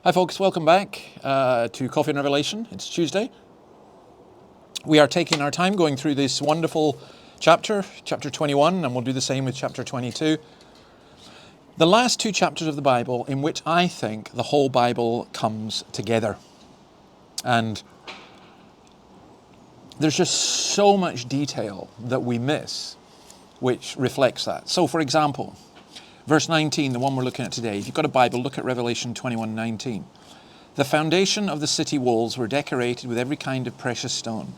Hi folks, welcome back to Coffee and Revelation. It's Tuesday. We are taking our time going through this wonderful chapter 21, and we'll do the same with chapter 22. The last two chapters of the Bible in which I think the whole Bible comes together. And there's just so much detail that we miss which reflects that. So for example, verse 19, the one we're looking at today, if you've got a Bible, look at Revelation 21:19. The foundation of the city walls were decorated with every kind of precious stone.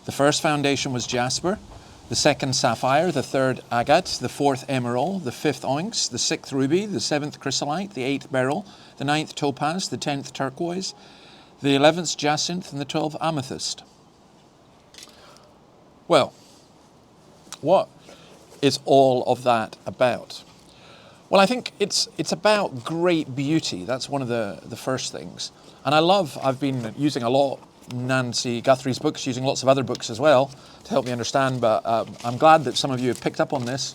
The first foundation was jasper, the second sapphire, the third agate, the fourth emerald, the fifth onyx, the sixth ruby, the seventh chrysolite, the eighth beryl, the ninth topaz, the 10th turquoise, the 11th jacinth, and the 12th amethyst. Well, what is all of that about? Well, I think it's about great beauty. That's one of the first things. And I've been using a lot Nancy Guthrie's books, using lots of other books as well to help me understand, but I'm glad that some of you have picked up on this.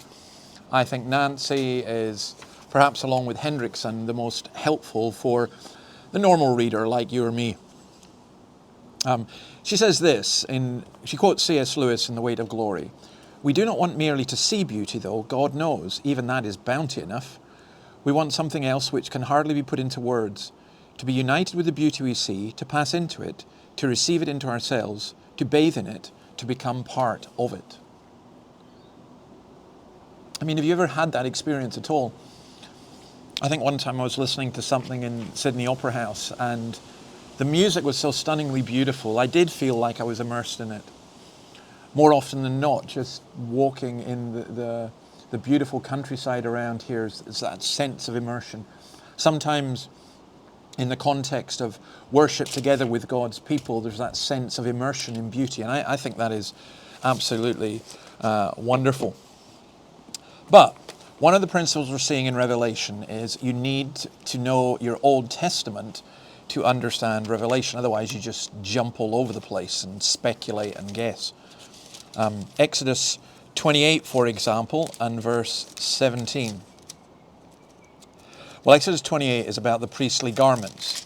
I think Nancy is, perhaps along with Hendrickson, the most helpful for the normal reader like you or me. She says this, she quotes C.S. Lewis in The Weight of Glory. We do not want merely to see beauty, though, God knows, even that is bounty enough. We want something else which can hardly be put into words, to be united with the beauty we see, to pass into it, to receive it into ourselves, to bathe in it, to become part of it. I mean, have you ever had that experience at all? I think one time I was listening to something in Sydney Opera House, and the music was so stunningly beautiful, I did feel like I was immersed in it. More often than not, just walking in the beautiful countryside around here is that sense of immersion. Sometimes in the context of worship together with God's people, there's that sense of immersion in beauty. And I think that is absolutely wonderful. But one of the principles we're seeing in Revelation is you need to know your Old Testament to understand Revelation. Otherwise, you just jump all over the place and speculate and guess. Exodus 28, for example, and verse 17. Well, Exodus 28 is about the priestly garments,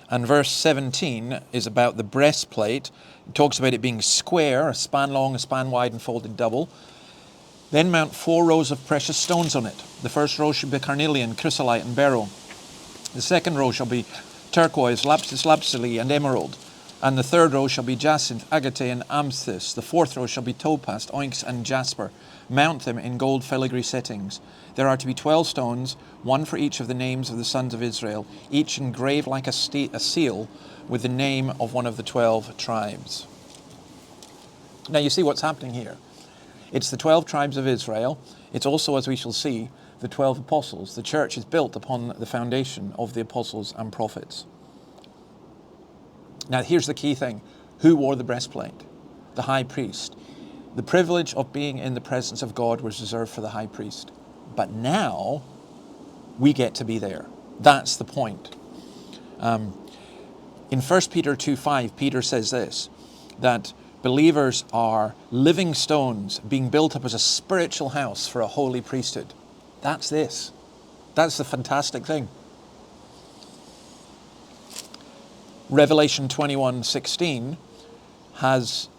and verse 17 is about the breastplate. It talks about it being square, a span long, a span wide, and folded double. Then mount 4 rows of precious stones on it. The first row should be carnelian, chrysolite, and beryl. The second row shall be turquoise, lapis lazuli, and emerald. And the third row shall be jacinth, agate, and amethyst. The fourth row shall be topaz, onyx, and jasper. Mount them in gold filigree settings. There are to be 12 stones, one for each of the names of the sons of Israel, each engraved like a seal with the name of one of the 12 tribes. Now you see what's happening here. It's the 12 tribes of Israel. It's also, as we shall see, the 12 apostles. The church is built upon the foundation of the apostles and prophets. Now here's the key thing. Who wore the breastplate? The high priest. The privilege of being in the presence of God was reserved for the high priest. But now we get to be there. That's the point. In 1 Peter 2:5, Peter says this, that believers are living stones being built up as a spiritual house for a holy priesthood. That's this. That's the fantastic thing. Revelation 21:16 has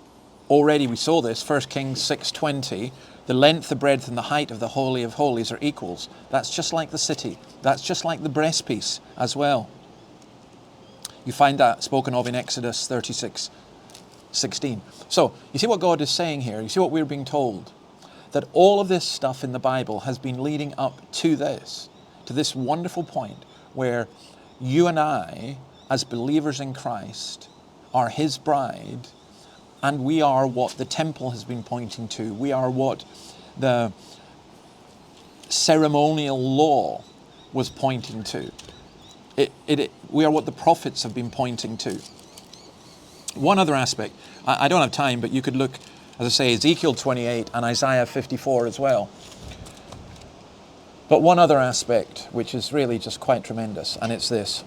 already, we saw this, 1 Kings 6:20, the length, the breadth, and the height of the Holy of Holies are equals. That's just like the city. That's just like the breastpiece as well. You find that spoken of in Exodus 36:16. So, you see what God is saying here? You see what we're being told? That all of this stuff in the Bible has been leading up to this wonderful point where you and I, as believers in Christ, are His bride, and we are what the temple has been pointing to. We are what the ceremonial law was pointing to. We are what the prophets have been pointing to. One other aspect, I don't have time, but you could look, as I say, Ezekiel 28 and Isaiah 54 as well. But one other aspect, which is really just quite tremendous, and it's this.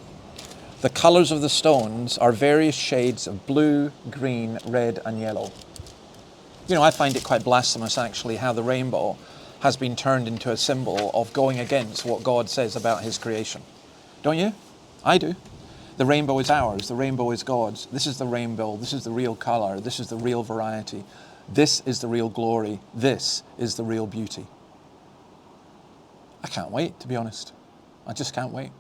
The colors of the stones are various shades of blue, green, red, and yellow. You know, I find it quite blasphemous, actually, how the rainbow has been turned into a symbol of going against what God says about His creation. Don't you? I do. The rainbow is ours. The rainbow is God's. This is the rainbow. This is the real color. This is the real variety. This is the real glory. This is the real beauty. I can't wait, to be honest. I just can't wait.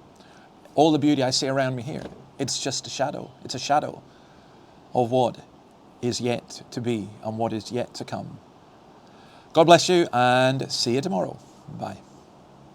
All the beauty I see around me here, it's just a shadow. It's a shadow of what is yet to be and what is yet to come. God bless you, and see you tomorrow. Bye.